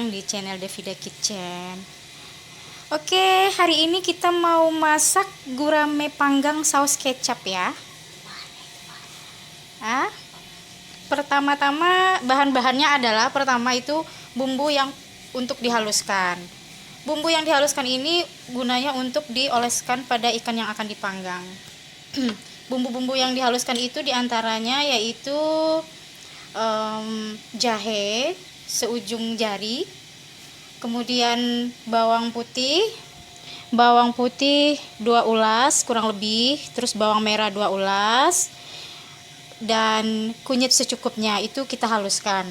datang di channel Devida Kitchen. Oke, hari ini kita mau masak gurame panggang saus kecap ya. Pertama-tama bahan-bahannya adalah pertama itu bumbu yang untuk dihaluskan. Bumbu yang dihaluskan ini gunanya untuk dioleskan pada ikan yang akan dipanggang. Bumbu-bumbu yang dihaluskan itu diantaranya yaitu jahe seujung jari, kemudian bawang putih 2 ulas kurang lebih, terus bawang merah 2 ulas, dan kunyit secukupnya itu kita haluskan.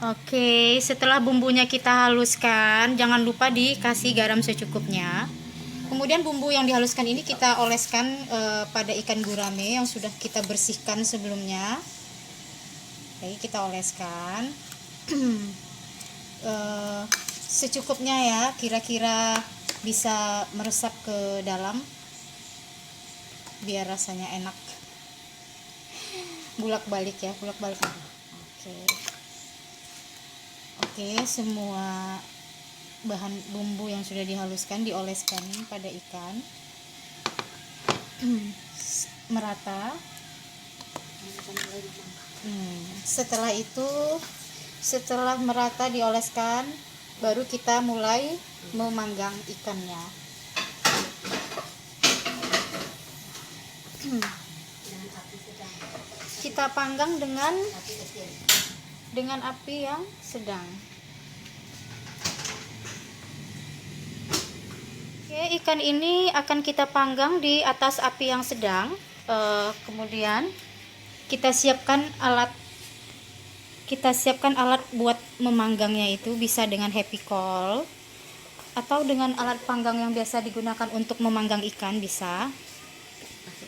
Oke, setelah bumbunya kita haluskan, jangan lupa dikasih garam secukupnya. Kemudian bumbu yang dihaluskan ini kita oleskan pada ikan gurame yang sudah kita bersihkan sebelumnya. Oke, kita oleskan secukupnya ya, kira-kira bisa meresap ke dalam biar rasanya enak. Bulak-balik ya, bulak-balik. Oke, semua bahan bumbu yang sudah dihaluskan dioleskan pada ikan merata. Setelah itu, setelah merata dioleskan, baru kita mulai memanggang ikannya. Kita panggang dengan api yang sedang. Oke, ikan ini akan kita panggang di atas api yang sedang. Kemudian kita siapkan alat buat memanggangnya, itu bisa dengan happy coal atau dengan alat panggang yang biasa digunakan untuk memanggang ikan bisa.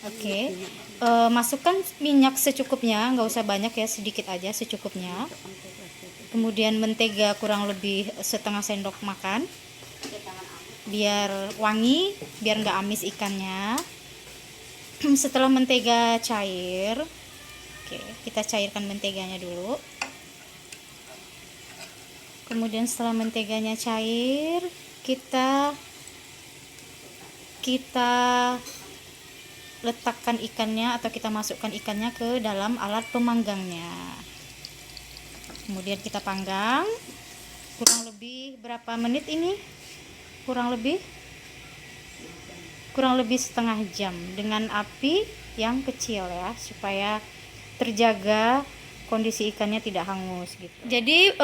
Oke, masukkan minyak secukupnya, nggak usah banyak ya, sedikit aja secukupnya. Kemudian mentega kurang lebih setengah sendok makan, biar wangi, biar nggak amis ikannya. Setelah mentega cair, oke, kita cairkan menteganya dulu. Kemudian setelah menteganya cair, kita letakkan ikannya atau kita masukkan ikannya ke dalam alat pemanggangnya. Kemudian kita panggang kurang lebih berapa menit ini? Kurang lebih setengah jam dengan api yang kecil ya, supaya terjaga kondisi ikannya tidak hangus gitu. Jadi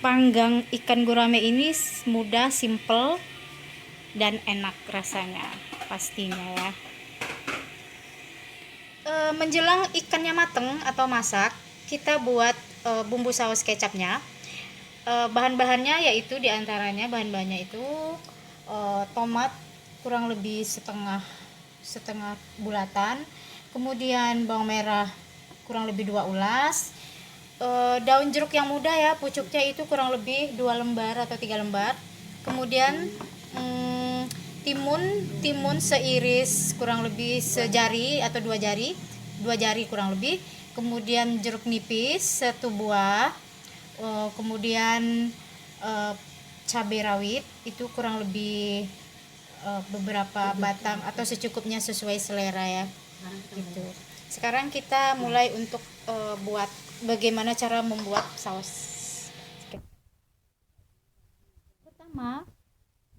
panggang ikan gurame ini mudah, simple, dan enak rasanya pastinya ya. Menjelang ikannya mateng atau masak, kita buat bumbu saus kecapnya. Bahan-bahannya yaitu diantaranya itu tomat kurang lebih setengah bulatan, kemudian bawang merah kurang lebih 2 ulas, daun jeruk yang muda ya, pucuknya itu kurang lebih 2 lembar atau 3 lembar, kemudian timun seiris kurang lebih sejari atau 2 jari kurang lebih, kemudian jeruk nipis 1 buah, kemudian cabai rawit itu kurang lebih beberapa batang atau secukupnya sesuai selera ya gitu. Sekarang kita mulai untuk buat bagaimana cara membuat saus. Pertama,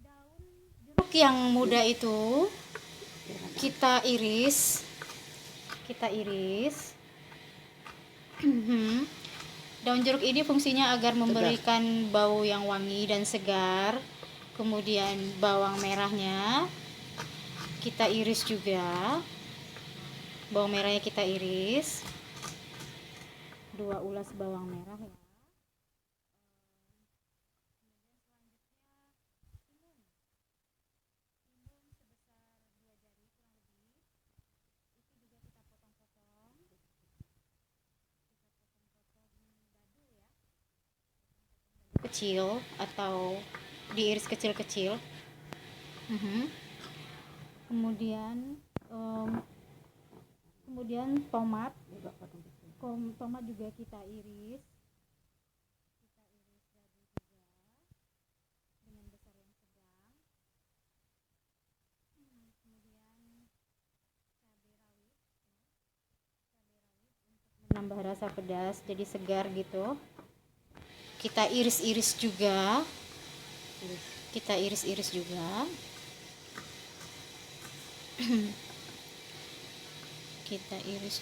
daun jeruk yang muda itu kita iris. Daun jeruk ini fungsinya agar memberikan bau yang wangi dan segar. Kemudian bawang merahnya kita iris juga. Bawang merahnya kita iris 2 ulas bawang merah ya. Kecil atau diiris kecil-kecil. Kemudian tomat Tomat juga kita iris dengan besar yang sedang. Kemudian menambah rasa pedas jadi segar gitu. Kita iris-iris juga. Kita iris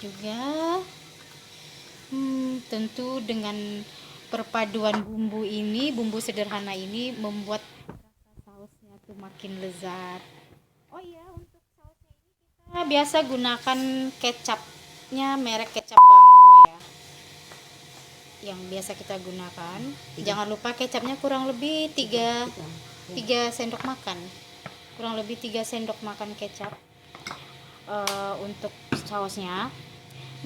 juga. Tentu dengan perpaduan bumbu ini, bumbu sederhana ini membuat rasa sausnya tuh makin lezat. Oh iya, untuk sausnya ini kita biasa gunakan kecapnya merek kecap Bango ya, yang biasa kita gunakan. Jangan lupa kecapnya kurang lebih 3 sendok makan. Kurang lebih 3 sendok makan kecap untuk sausnya.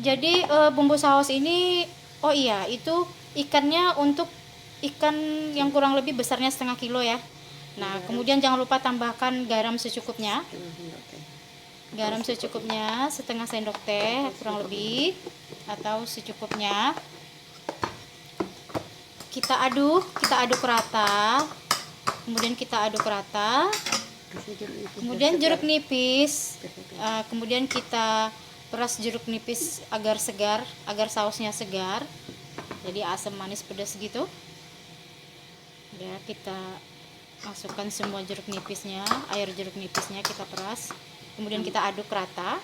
Jadi bumbu saus ini, oh iya, itu ikannya untuk ikan yang kurang lebih besarnya setengah kilo ya. Nah, kemudian jangan lupa tambahkan garam secukupnya. Garam secukupnya, setengah sendok teh kurang lebih, atau secukupnya. Kita aduk rata. Kemudian kita aduk rata. Kemudian jeruk nipis. Kemudian kita peras jeruk nipis agar segar, agar sausnya segar. Jadi asam manis pedas gitu. Ya, kita masukkan semua jeruk nipisnya, air jeruk nipisnya kita peras. Kemudian kita aduk rata.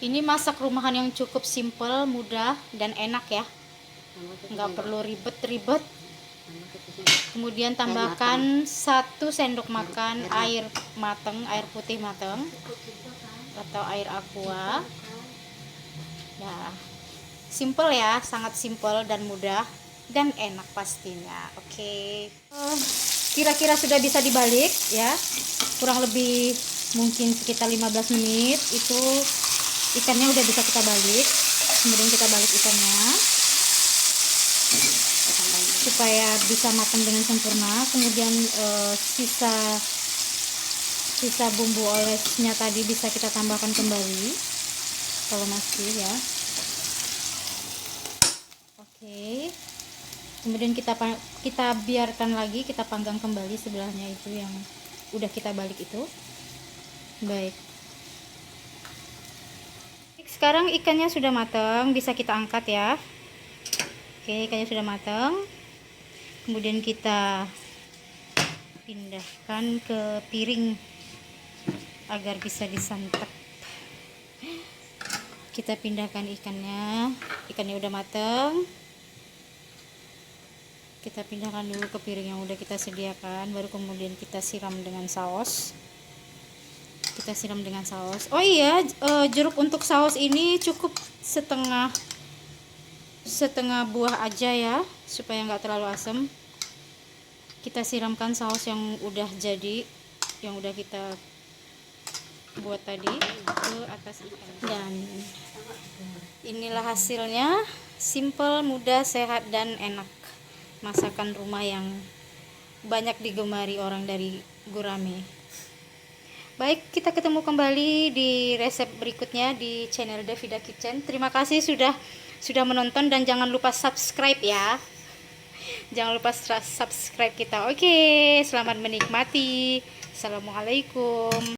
Ini masak rumahan yang cukup simple, mudah dan enak ya. Nggak perlu ribet-ribet. Kemudian tambahkan 1 sendok makan air putih mateng atau air aqua. Nah, simple ya, sangat simple dan mudah dan enak pastinya. Oke. Kira-kira sudah bisa dibalik ya. Kurang lebih mungkin sekitar 15 menit itu ikannya udah bisa kita balik. Kemudian kita balik ikannya supaya bisa matang dengan sempurna. Kemudian sisa bumbu olesnya tadi bisa kita tambahkan kembali kalau masih ya. Oke. Kemudian kita biarkan lagi, kita panggang kembali sebelahnya itu yang udah kita balik itu. Baik. Sekarang ikannya sudah matang, bisa kita angkat ya. Oke, ikannya sudah matang. Kemudian kita pindahkan ke piring agar bisa disantap. Kita pindahkan ikannya udah matang. Kita pindahkan dulu ke piring yang udah kita sediakan, baru kemudian kita siram dengan saus. Oh iya, jeruk untuk saus ini cukup setengah buah aja ya, supaya nggak terlalu asam. Kita siramkan saus yang udah jadi, yang udah kita buat tadi ke atas ikan. Dan inilah hasilnya, simple, mudah, sehat dan enak. Masakan rumah yang banyak digemari orang dari Gurame. Baik, kita ketemu kembali di resep berikutnya di channel Davida Kitchen. Terima kasih sudah menonton dan jangan lupa subscribe ya. Jangan lupa subscribe kita. Oke, selamat menikmati. Assalamualaikum.